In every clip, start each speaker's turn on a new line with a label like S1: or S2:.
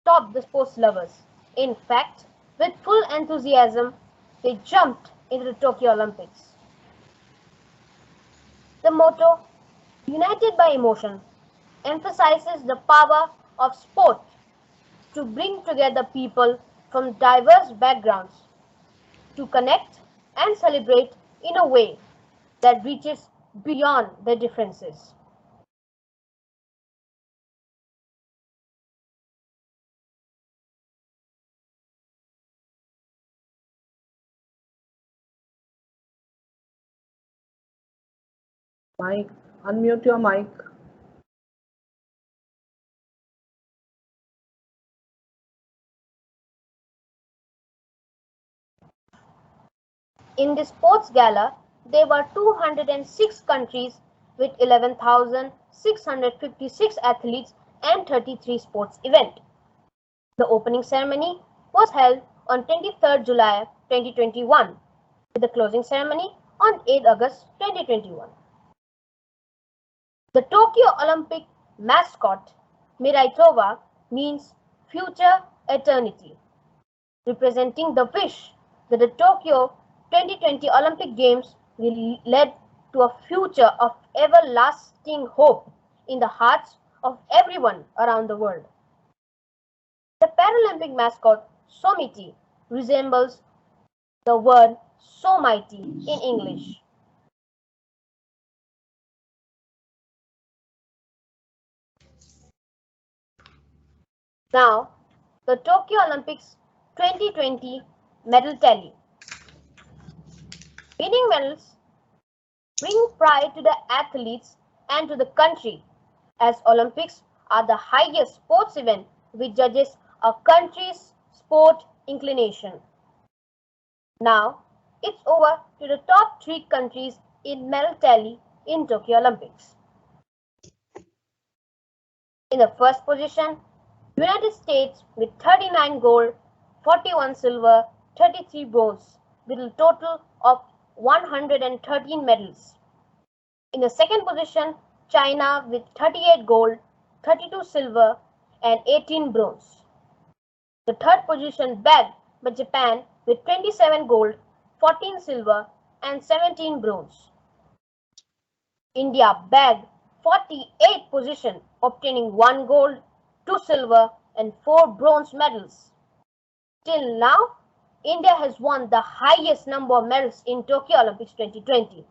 S1: stopped the sports lovers. In fact, with full enthusiasm, they jumped into the Tokyo Olympics. The motto, United by Emotion, emphasizes the power of sport to bring together people from diverse backgrounds to connect and celebrate in a way that reaches beyond their differences.
S2: Mike, unmute your mic.
S1: In the sports gala, there were 206 countries with 11,656 athletes and 33 sports events. The opening ceremony was held on 23rd July 2021 with the closing ceremony on 8 August 2021. The Tokyo Olympic mascot Miraitova means future eternity, representing the wish that the Tokyo 2020 Olympic Games will lead to a future of everlasting hope in the hearts of everyone around the world. The Paralympic mascot Somiti resembles the word so mighty in English. Now, the Tokyo Olympics 2020 medal tally. Winning medals bring pride to the athletes and to the country, as Olympics are the highest sports event which judges a country's sport inclination. Now, it's over to the top 3 countries in medal tally in Tokyo Olympics. In the first position, United States with 39 gold, 41 silver, 33 bronze, with a total of 113 medals. In the second position, China with 38 gold, 32 silver, and 18 bronze. The third position bagged by Japan with 27 gold, 14 silver, and 17 bronze. India bagged 48th position, obtaining 1 gold, 2 silver, and 4 bronze medals. Till now, India has won the highest number of medals in Tokyo Olympics 2020.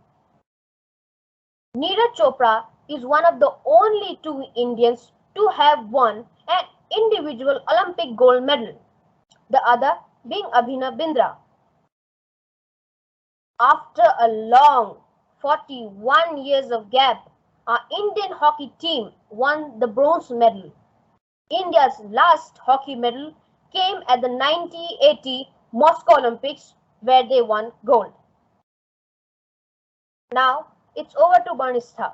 S1: Neeraj Chopra is one of the only 2 Indians to have won an individual Olympic gold medal, the other being Abhinav Bindra. After a long 41 years of gap, our Indian hockey team won the bronze medal. India's last hockey medal came at the 1980 Moscow Olympics, where they won gold. Now it's over to Banistha.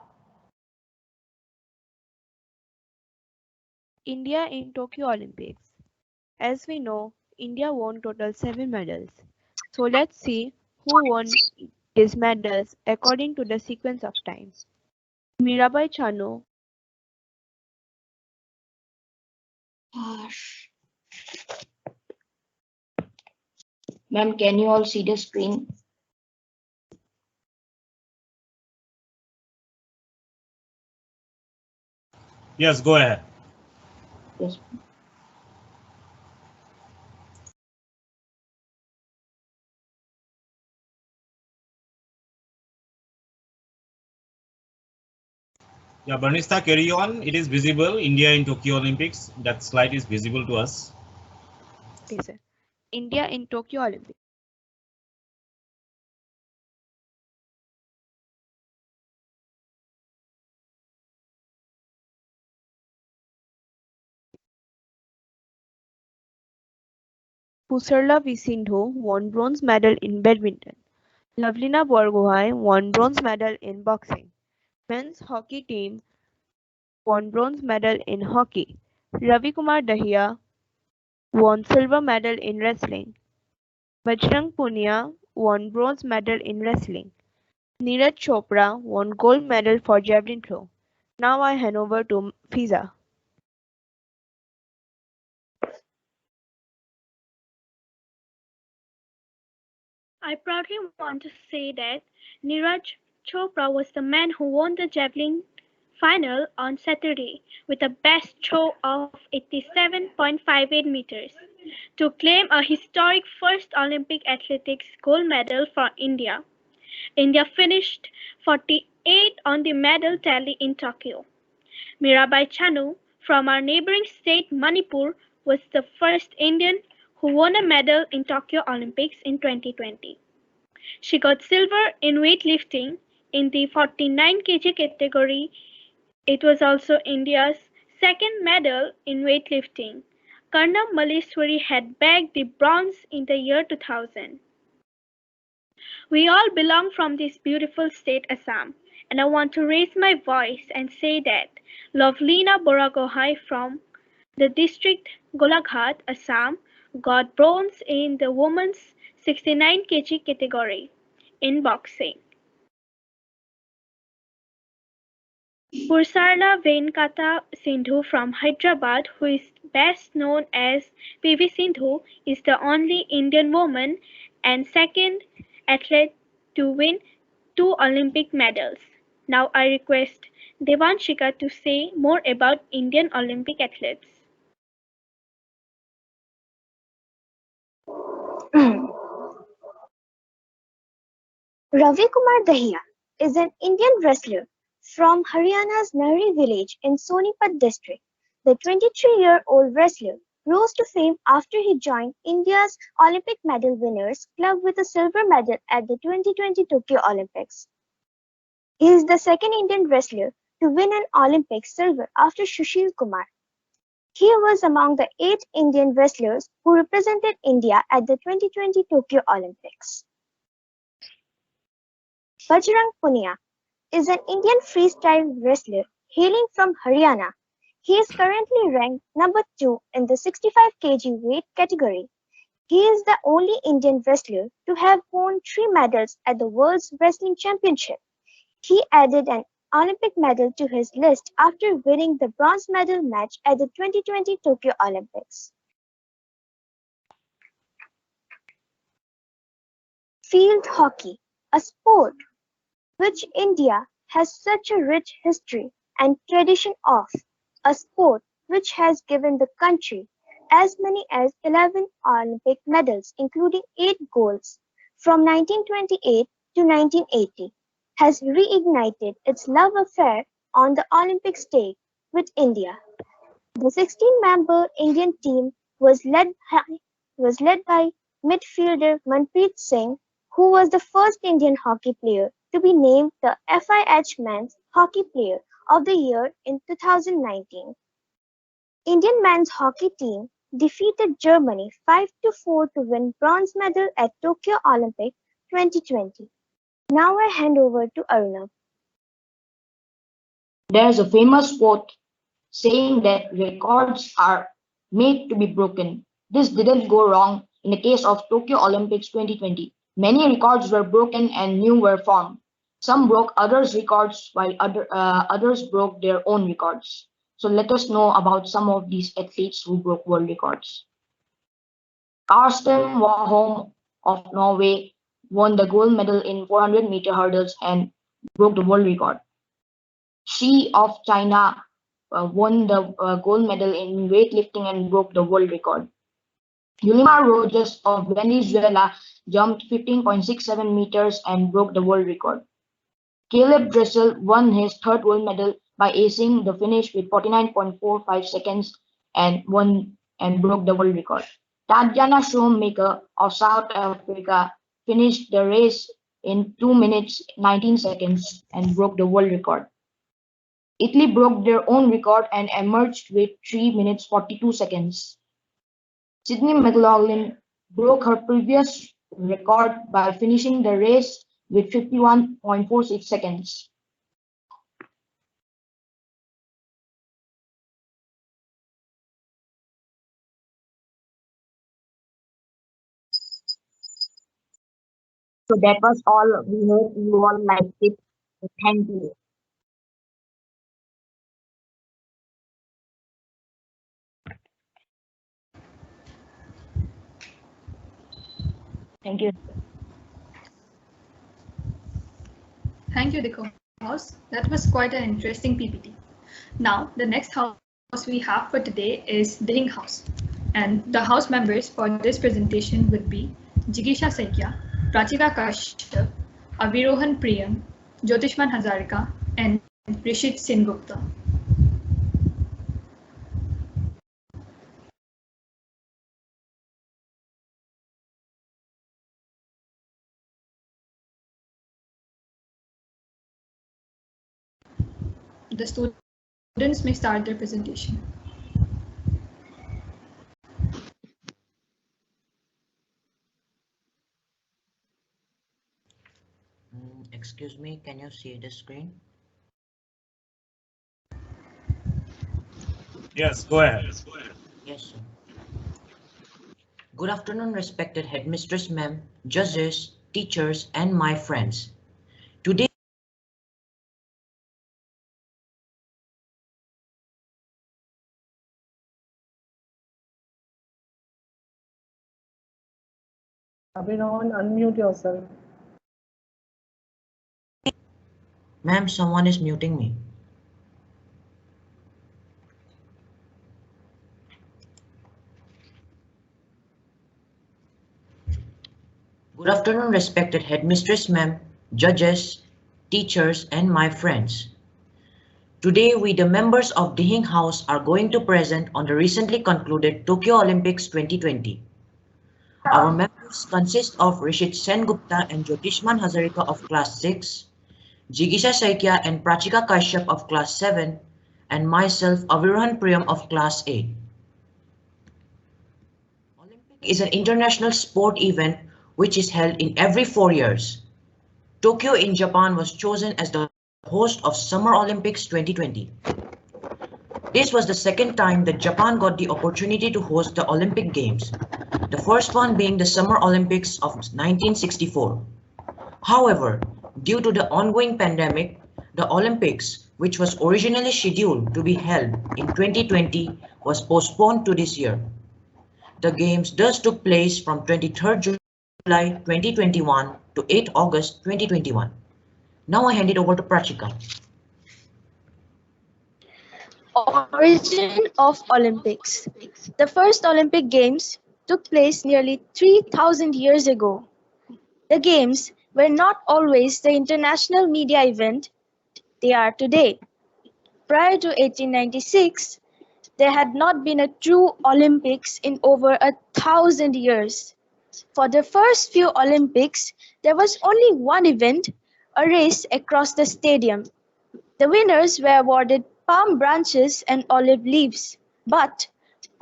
S3: India in Tokyo Olympics. As we know, India won total 7 medals. So let's see who won these medals according to the sequence of time. Mirabai Chanu.
S4: Ma'am, can you all see the screen?
S5: Yes, go ahead.
S4: Yes.
S5: Yeah, Banista, carry on. It is visible. India in Tokyo Olympics. That slide is visible to us.
S3: Okay, sir. India in Tokyo Olympics. Pusarla V. Sindhu won bronze medal in badminton. Lavlina Borgohain won bronze medal in boxing. Men's hockey team won bronze medal in hockey. Ravi Kumar Dahiya won silver medal in wrestling. Bajrang Punia won bronze medal in wrestling. Neeraj Chopra won gold medal for javelin throw. Now I hand over to Fiza.
S2: I proudly want to say that Neeraj Chopra was the man who won the javelin final on Saturday with a best throw of 87.58 meters to claim a historic first Olympic athletics gold medal for India. India finished 48 on the medal tally in Tokyo. Mirabai Chanu from our neighboring state Manipur was the first Indian who won a medal in Tokyo Olympics in 2020. She got silver in weightlifting in the 49 kg category. It was also India's second medal in weightlifting. Karnam Malleswari had bagged the bronze in the year 2000. We all belong from this beautiful state Assam, and I want to raise my voice and say that Lovelina Boragohai from the district Golaghat, Assam, got bronze in the women's 69 kg category in boxing. Pursarla Venkata Sindhu from Hyderabad, who is best known as PV Sindhu, is the only Indian woman and second athlete to win two Olympic medals. Now I request Devanshika to say more about Indian Olympic athletes.
S6: Ravi Kumar Dahiya is an Indian wrestler from Haryana's Nahri village in Sonipat district. The 23-year-old wrestler rose to fame after he joined India's Olympic medal winners club with a silver medal at the 2020 Tokyo Olympics. He is the second Indian wrestler to win an Olympic silver after Sushil Kumar. He was among the 8 Indian wrestlers who represented India at the 2020 Tokyo Olympics. Bajrang Punia is an Indian freestyle wrestler hailing from Haryana. He is currently ranked number 2 in the 65 kg weight category. He is the only Indian wrestler to have won 3 medals at the World Wrestling Championship. He added an Olympic medal to his list after winning the bronze medal match at the 2020 Tokyo Olympics. Field hockey, a sport which India has such a rich history and tradition of, a sport which has given the country as many as 11 Olympic medals, including 8 golds, from 1928 to 1980, has reignited its love affair on the Olympic stage with India. The 16-member Indian team was led by midfielder Manpreet Singh, who was the first Indian hockey player to be named the FIH Men's Hockey Player of the Year in 2019. Indian men's hockey team defeated Germany 5-4 to win bronze medal at Tokyo Olympic 2020. Now I hand over to Aruna.
S4: There's a famous quote saying that records are made to be broken. This didn't go wrong in the case of Tokyo Olympics 2020. Many records were broken and new were formed. Some broke others' records while others broke their own records. So let us know about some of these athletes who broke world records. Karsten Warholm of Norway won the gold medal in 400-meter hurdles and broke the world record. She of China won the gold medal in weightlifting and broke the world record. Yulimar Rojas of Venezuela jumped 15.67 meters and broke the world record. Caleb Dressel won his third gold medal by acing the finish with 49.45 seconds and broke the world record. Tatiana Schoenmaker of South Africa finished the race in 2 minutes 19 seconds and broke the world record. Italy broke their own record and emerged with 3 minutes 42 seconds. Sydney McLaughlin broke her previous record by finishing the race with 51.46 seconds. So that was all. We hope you all liked it. Thank you. Thank you.
S7: Thank you, Dikko House. That was quite an interesting PPT. Now, the next house we have for today is Dihing House. And the house members for this presentation would be Jigisha Saikia, Prachika Kashyap, Avirohan Priyam, Jyotishman Hazarika, and Rishit Sengupta. The students may start their presentation.
S8: Excuse me, can you see the screen?
S5: Yes, go ahead.
S8: Yes, sir. Good afternoon, respected headmistress ma'am, judges, teachers, and my friends. Today,
S9: Abhinavan, unmute yourself.
S8: ma'am, someone is muting me. Good afternoon, respected headmistress ma'am, judges, teachers, and my friends. Today, we, the members of Dihing House, are going to present on the recently concluded Tokyo Olympics 2020. Our members consist of Rishit Sengupta and Jyotishman Hazarika of Class 6, Jigisha Saikia and Prachika Kashyap of Class 7, and myself, Avirohan Priyam of Class 8. Olympic is an international sport event which is held in every 4 years. Tokyo in Japan was chosen as the host of Summer Olympics 2020. This was the second time that Japan got the opportunity to host the Olympic Games, the first one being the Summer Olympics of 1964. However, due to the ongoing pandemic, the Olympics, which was originally scheduled to be held in 2020, was postponed to this year. The Games thus took place from 23rd July 2021 to 8 August 2021. Now I hand it over to Prachika.
S6: Origin of Olympics. The first Olympic Games took place nearly 3,000 years ago. The Games were not always the international media event they are today. Prior to 1896, there had not been a true Olympics in over 1,000 years. For the first few Olympics, there was only one event, a race across the stadium. The winners were awarded palm branches and olive leaves, but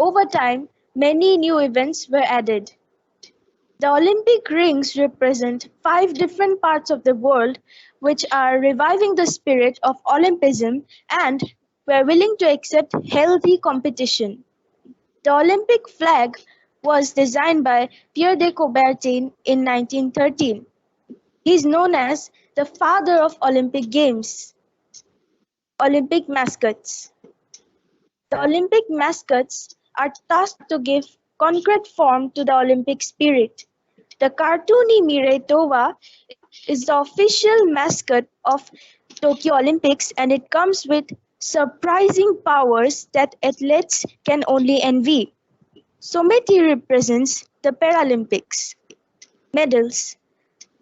S6: over time, many new events were added. The Olympic rings represent 5 different parts of the world which are reviving the spirit of Olympism and were willing to accept healthy competition. The Olympic flag was designed by Pierre de Coubertin in 1913. He is known as the father of Olympic Games. Olympic mascots. The Olympic mascots are tasked to give concrete form to the Olympic spirit. The cartoony Mirai Tova is the official mascot of Tokyo Olympics, and it comes with surprising powers that athletes can only envy. Someti represents the Paralympics. Medals.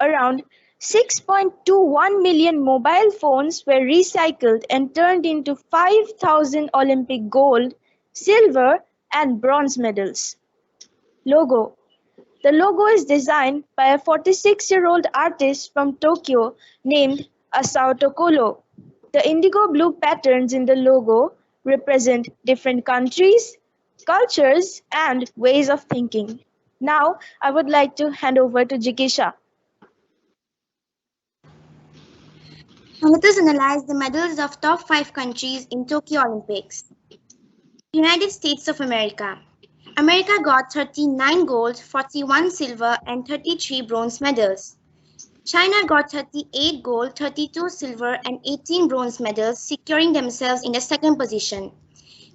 S6: Around 6.21 million mobile phones were recycled and turned into 5,000 Olympic gold, silver, and bronze medals. Logo. The logo is designed by a 46-year-old artist from Tokyo named Asao Tokolo. The indigo blue patterns in the logo represent different countries, cultures, and ways of thinking. Now, I would like to hand over to Jikisha.
S10: Let us analyze the medals of top 5 countries in Tokyo Olympics. United States of America. America got 39 gold, 41 silver, and 33 bronze medals. China got 38 gold, 32 silver, and 18 bronze medals, securing themselves in the second position.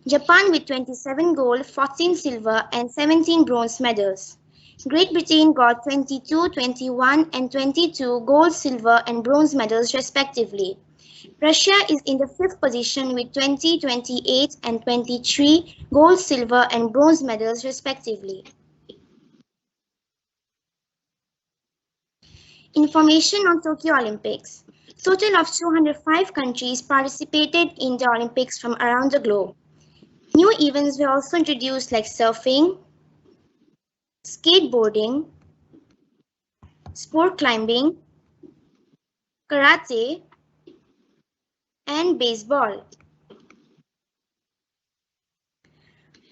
S10: Japan with 27 gold, 14 silver, and 17 bronze medals. Great Britain got 22, 21, and 22 gold, silver, and bronze medals respectively. Russia is in the 5th position with 20, 28, and 23 gold, silver, and bronze medals respectively. Information on Tokyo Olympics. Total of 205 countries participated in the Olympics from around the globe. New events were also introduced like surfing, skateboarding, sport climbing, karate, and baseball.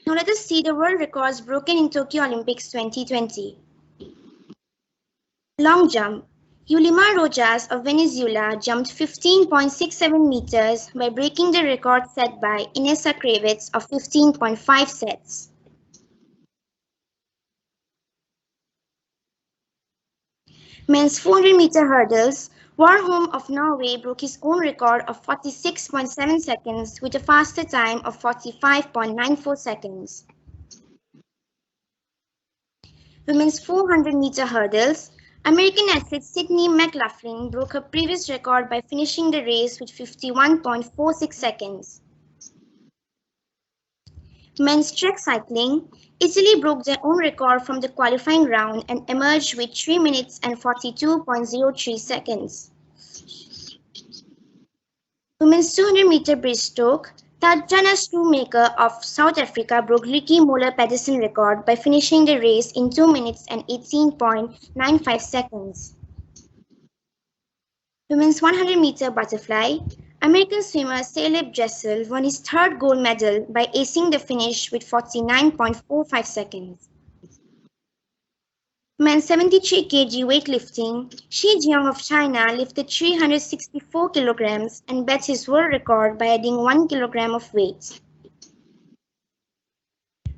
S10: Now let us see the world records broken in Tokyo Olympics 2020. Long jump. Yulima Rojas of Venezuela jumped 15.67 meters by breaking the record set by Inessa Kravitz of 15.5 sets. Men's 400-meter hurdles. Warholm of Norway broke his own record of 46.7 seconds with a faster time of 45.94 seconds. Women's 400-meter hurdles. American athlete Sydney McLaughlin broke her previous record by finishing the race with 51.46 seconds. Men's track cycling. Italy broke their own record from the qualifying round and emerged with 3 minutes and 42.03 seconds. Women's 200-meter breaststroke. Tatjana Shoemaker of South Africa broke Ricky Moller-Pedersen record by finishing the race in 2 minutes and 18.95 seconds. Women's 100-meter butterfly. American swimmer Caleb Dressel won his 3rd gold medal by acing the finish with 49.45 seconds. Men's 73 kg weightlifting, Shi Jiang of China lifted 364 kilograms and bet his world record by adding 1 kilogram of weight.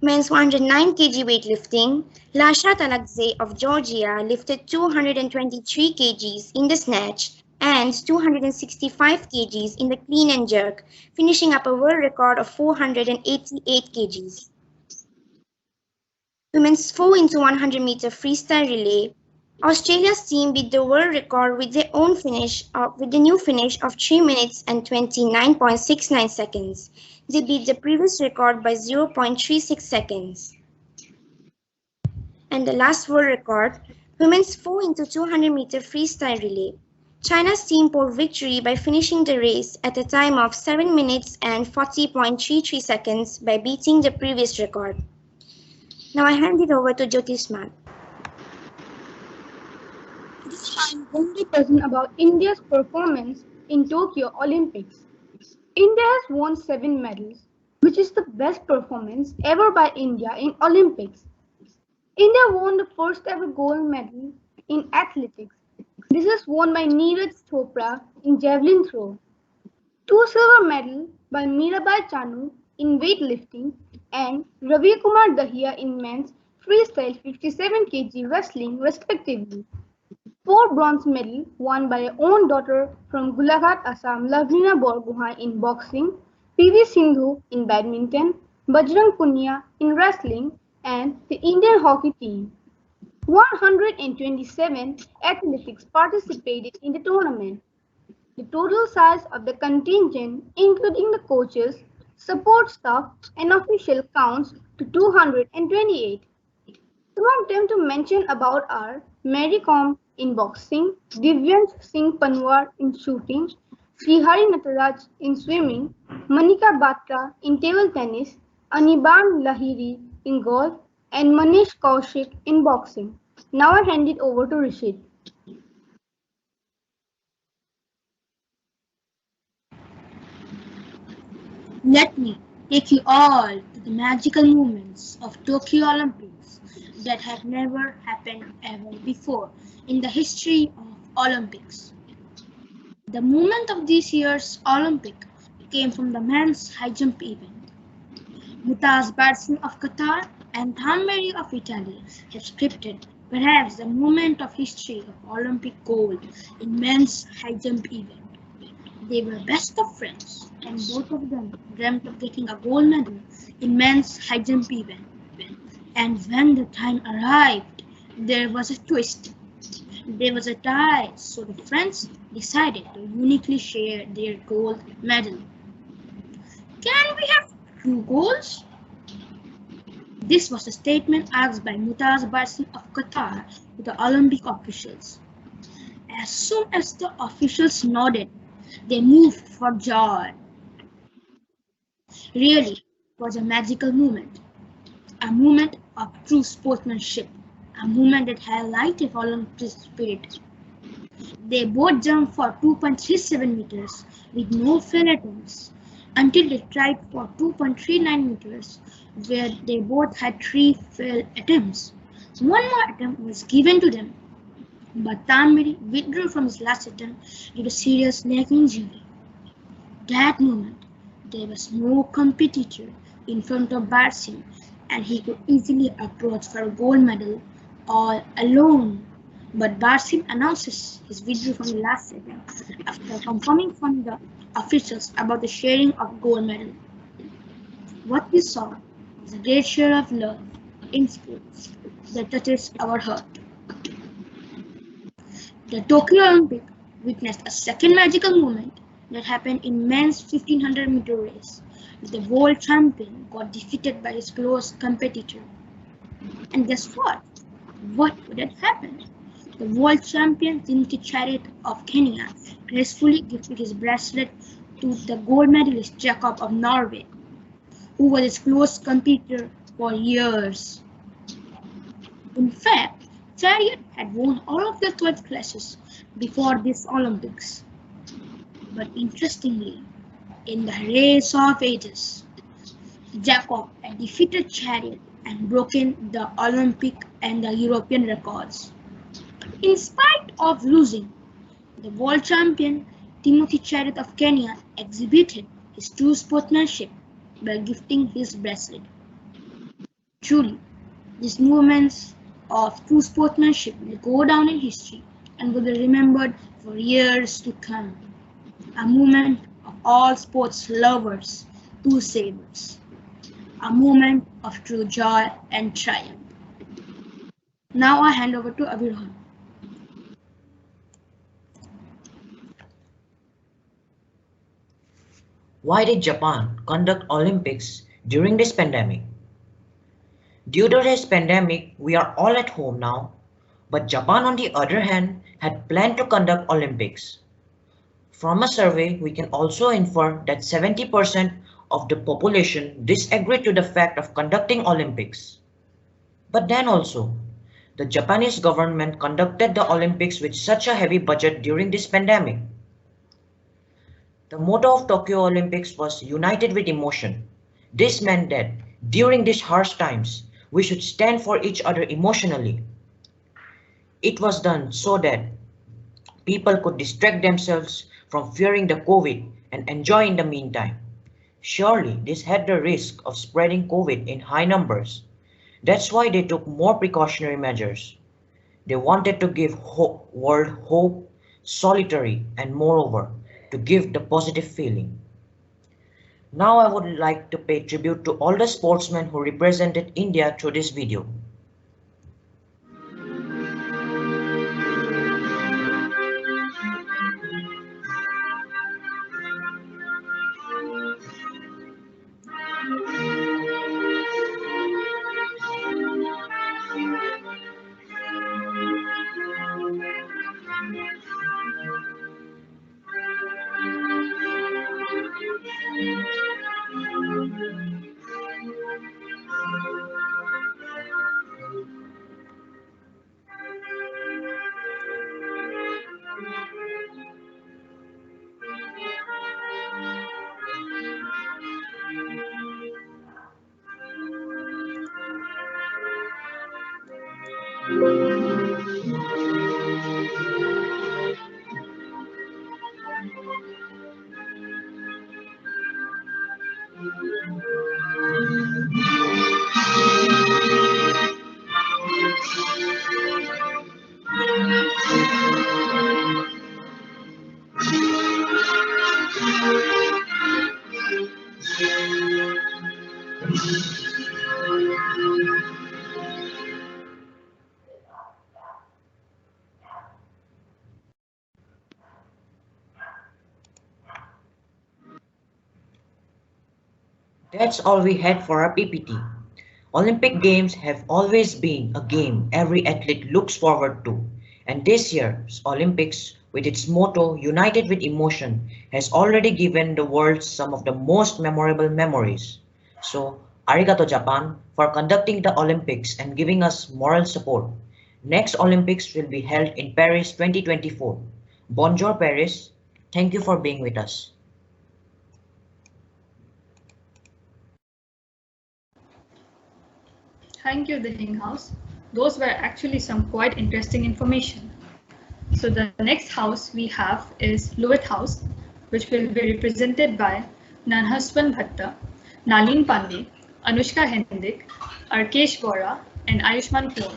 S10: Men's 109 kg weightlifting, Lasha Talakzee of Georgia lifted 223 kgs in the snatch and 265 kgs in the clean and jerk, finishing up a world record of 488 kgs. Women's 4x100-meter freestyle relay. Australia's team beat the world record with their own finish with the new finish of 3 minutes and 29.69 seconds. They beat the previous record by 0.36 seconds. And the last world record, women's 4x200-meter freestyle relay. China's team pulled victory by finishing the race at a time of 7 minutes and 40.33 seconds by beating the previous record. Now I hand it over to Jyotish ma'am.
S11: I'm going to present about India's performance in Tokyo Olympics. India has won 7 medals, which is the best performance ever by India in Olympics. India won the first ever gold medal in athletics. This is won by Neeraj Chopra in javelin throw. 2 silver medals by Mirabai Chanu in weightlifting and Ravi Kumar Dahiya in men's freestyle 57 kg wrestling respectively. 4 bronze medals won by her own daughter from Golaghat, Assam, Lavlina Borgohain in boxing, PV Sindhu in badminton, Bajrang Punia in wrestling, and the Indian hockey team. 127 athletics participated in the tournament. The total size of the contingent, including the coaches, support staff, and official counts to 228. Some of them to mention about are Mary Kom in boxing, Divyansh Singh Panwar in shooting, Srihari Nataraj in swimming, Manika Batra in table tennis, Aniban Lahiri in golf, and Manish Kaushik in boxing. Now I hand it over to Rishit.
S12: Let me take you all to the magical moments of Tokyo Olympics that have never happened ever before in the history of Olympics. The moment of this year's Olympic came from the men's high jump event. Mutaz Barsin of Qatar and Thamberi of Italy have scripted perhaps the moment of history of Olympic gold in men's high jump event. They were best of friends, and both of them dreamt of getting a gold medal in men's high jump event. And when the time arrived, there was a twist. There was a tie, so the friends decided to uniquely share their gold medal. Can we have two golds? This was a statement asked by Mutaz Barsin of Qatar to the Olympic officials. As soon as the officials nodded, they moved for joy. Really, it was a magical moment, a moment of true sportsmanship, a moment that highlighted Olympic spirit. They both jumped for 2.37 meters with no failed attempts until they tried for 2.39 meters, where they both had three failed attempts. One more attempt was given to them, but Tanmiri withdrew from his last attempt due to serious neck injury. That moment, there was no competitor in front of Barsim, and he could easily approach for a gold medal all alone. But Barsim announces his withdrawal from the last attempt after confirming from the officials about the sharing of gold medal. What we saw was a great share of love in sports that touches our heart. The Tokyo Olympic witnessed a second magical moment that happened in men's 1500-meter race. The world champion got defeated by his close competitor. And guess what? What would have happened? The world champion Timothy Chariot of Kenya gracefully gifted his bracelet to the gold medalist Jacob of Norway, who was his close competitor for years. In fact, Chariot had won all of the 12 classes before this Olympics. But interestingly, in the race of ages, Jacob had defeated Chariot and broken the Olympic and the European records. In spite of losing, the world champion Timothy Chariot of Kenya exhibited his true sportsmanship by gifting his bracelet. Truly, these moments of true sportsmanship will go down in history and will be remembered for years to come. A moment of all sports lovers, true savers. A moment of true joy and triumph. Now I hand over to Abhirohan.
S8: Why did Japan conduct Olympics during this pandemic? Due to this pandemic, we are all at home now, but Japan on the other hand had planned to conduct Olympics. From a survey, we can also infer that 70% of the population disagreed to the fact of conducting Olympics. But then also, the Japanese government conducted the Olympics with such a heavy budget during this pandemic. The motto of Tokyo Olympics was united with emotion. This meant that during these harsh times, we should stand for each other emotionally. It was done so that people could distract themselves from fearing the COVID and enjoy in the meantime. Surely this had the risk of spreading COVID in high numbers. That's why they took more precautionary measures. They wanted to give world hope, solidarity, and moreover, to give the positive feeling. Now I would like to pay tribute to all the sportsmen who represented India through this video. That's all we had for our PPT. Olympic Games have always been a game every athlete looks forward to, and this year's Olympics, with its motto United with Emotion, has already given the world some of the most memorable memories. So, arigato Japan for conducting the Olympics and giving us moral support. Next Olympics will be held in Paris 2024. Bonjour Paris, thank you for being with us.
S7: Thank you, the Hing House. Those were actually some quite interesting information. So the next house we have is Loit House, which will be represented by Nanhaswan Bhatta, Nalin Pandey, Anushka Hendik, Arkesh Bora, and Ayushman Kaur.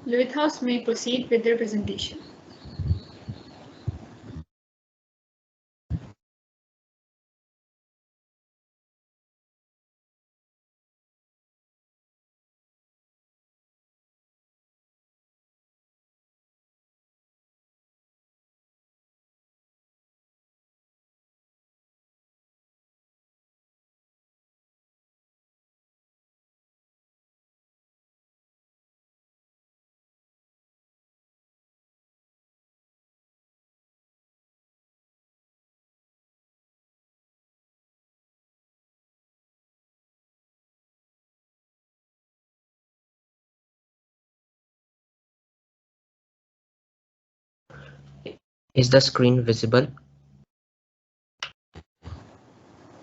S7: Loit House may proceed with their presentation.
S13: Is the screen visible?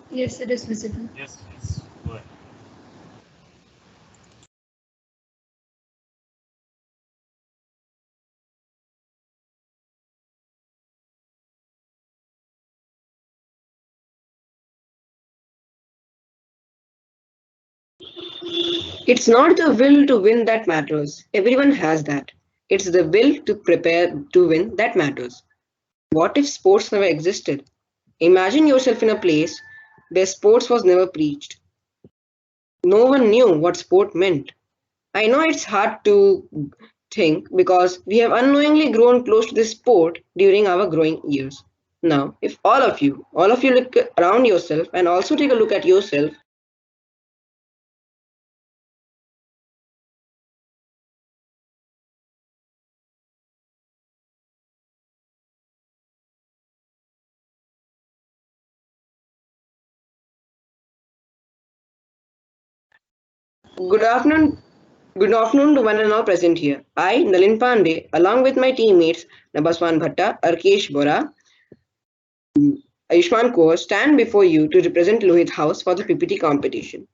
S7: Yes, it is visible.
S5: Yes, yes. Go ahead.
S14: It's not the will to win that matters. Everyone has that. It's the will to prepare to win that matters. What if sports never existed? Imagine yourself in a place where sports was never preached. No one knew what sport meant. I know it's hard to think because we have unknowingly grown close to this sport during our growing years. Now, if all of you look around yourself and also take a look at yourself. Good afternoon. Good afternoon to one and all present here. I, Nalin Pandey, along with my teammates Nabaswan Bhatta, Arkesh Bora, Ayushman Kaur, stand before you to represent Lohit House for the PPT competition.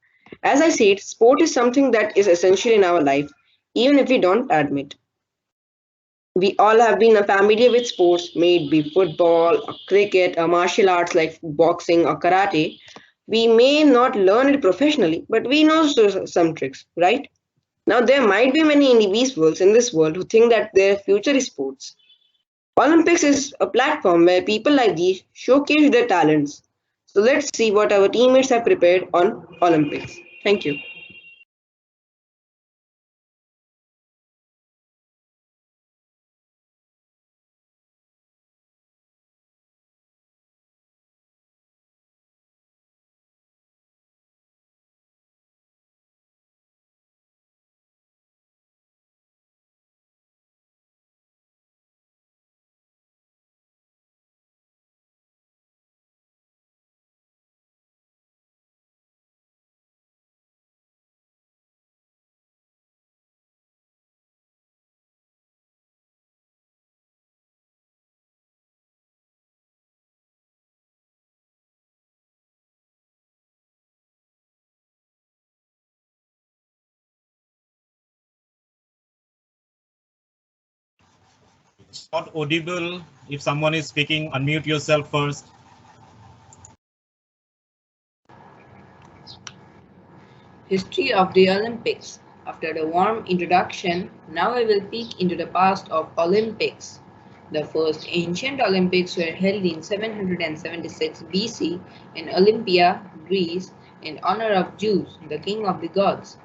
S14: As I said, sport is something that is essential in our life, even if we don't admit. We all have been familiar with sports, may it be football, or cricket, or martial arts like boxing or karate. We may not learn it professionally, but we know some tricks, right? Now, there might be many individuals in this world who think that their future is sports. Olympics is a platform where people like these showcase their talents. So let's see what our teammates have prepared on Olympics. Thank you.
S5: It's not audible. If someone is speaking, unmute yourself first.
S15: History of the Olympics. After the warm introduction, now I will peek into the past of Olympics. The first ancient Olympics were held in 776 BC in Olympia, Greece, in honor of Zeus, the king of the gods.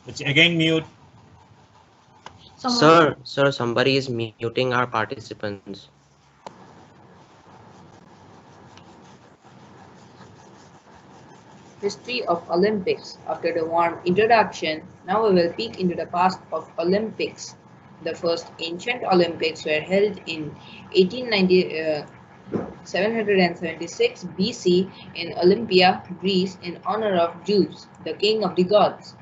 S5: Which again mute.
S13: Sir, somebody is muting our participants.
S15: History of Olympics. After the warm introduction, now we will peek into the past of Olympics. The first ancient Olympics were held in 776 BC in Olympia, Greece, in honor of Zeus, the king of the gods.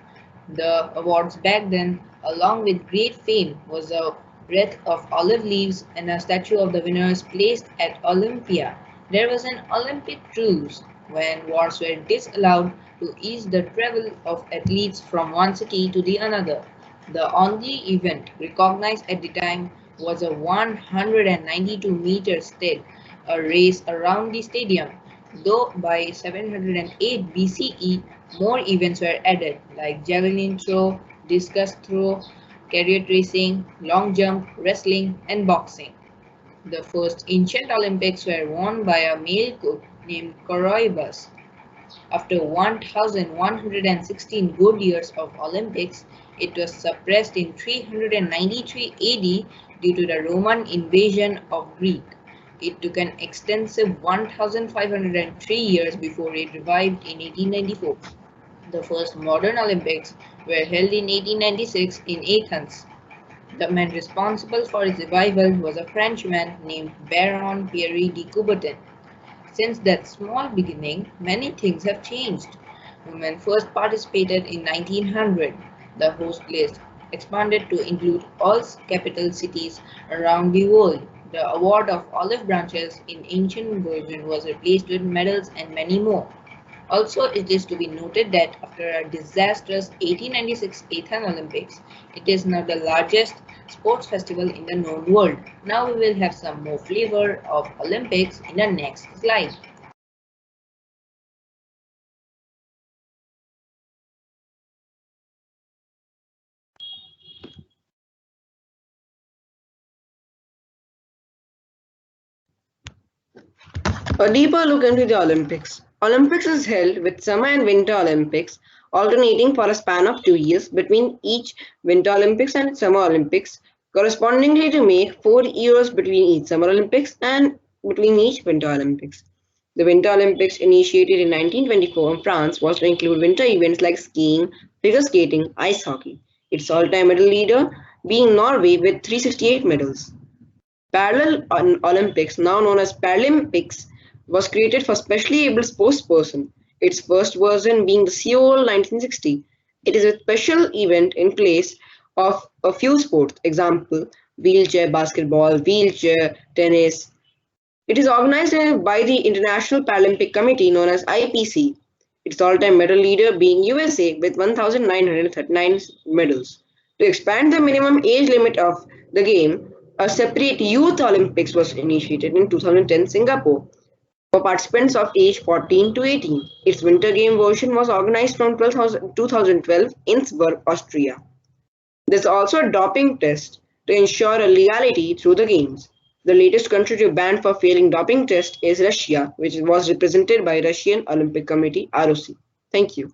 S15: The awards back then, along with great fame, was a wreath of olive leaves and a statue of the winners placed at Olympia. There was an Olympic truce when wars were disallowed to ease the travel of athletes from one city to the another. The only event recognized at the time was a 192-meter stage, a race around the stadium. Though by 708 BCE, more events were added like javelin throw, discus throw, chariot racing, long jump, wrestling, and boxing. The first ancient Olympics were won by a male cook named Coroebus. After 1116 good years of Olympics, it was suppressed in 393 AD due to the Roman invasion of Greece. It took an extensive 1503 years before it revived in 1894. The first modern Olympics were held in 1896 in Athens. The man responsible for its revival was a Frenchman named Baron Pierre de Coubertin. Since that small beginning, many things have changed. Women first participated in 1900. The host list expanded to include all capital cities around the world. The award of olive branches in ancient version was replaced with medals and many more. Also, it is to be noted that after a disastrous 1896 Athens Olympics, it is now the largest sports festival in the known world. Now we will have some more flavor of Olympics in the next slide.
S14: A deeper look into the Olympics. Olympics is held with Summer and Winter Olympics alternating for a span of 2 years between each Winter Olympics and Summer Olympics, correspondingly to make 4 years between each Summer Olympics and between each Winter Olympics. The Winter Olympics, initiated in 1924 in France, was to include winter events like skiing, figure skating, ice hockey. Its all-time medal leader being Norway with 368 medals. Parallel Olympics, now known as Paralympics, was created for specially able sportspersons, its first version being the Seoul 1960. It is a special event in place of a few sports, example, wheelchair basketball, wheelchair tennis. It is organized by the International Paralympic Committee known as IPC, its all-time medal leader being USA with 1,939 medals. To expand the minimum age limit of the game, a separate Youth Olympics was initiated in 2010 Singapore for participants of age 14 to 18. Its winter game version was organized from 2012 in Innsbruck, Austria. There's also a doping test to ensure a legality through the games. The latest country to ban for failing doping test is Russia, which was represented by Russian Olympic Committee (ROC). Thank you.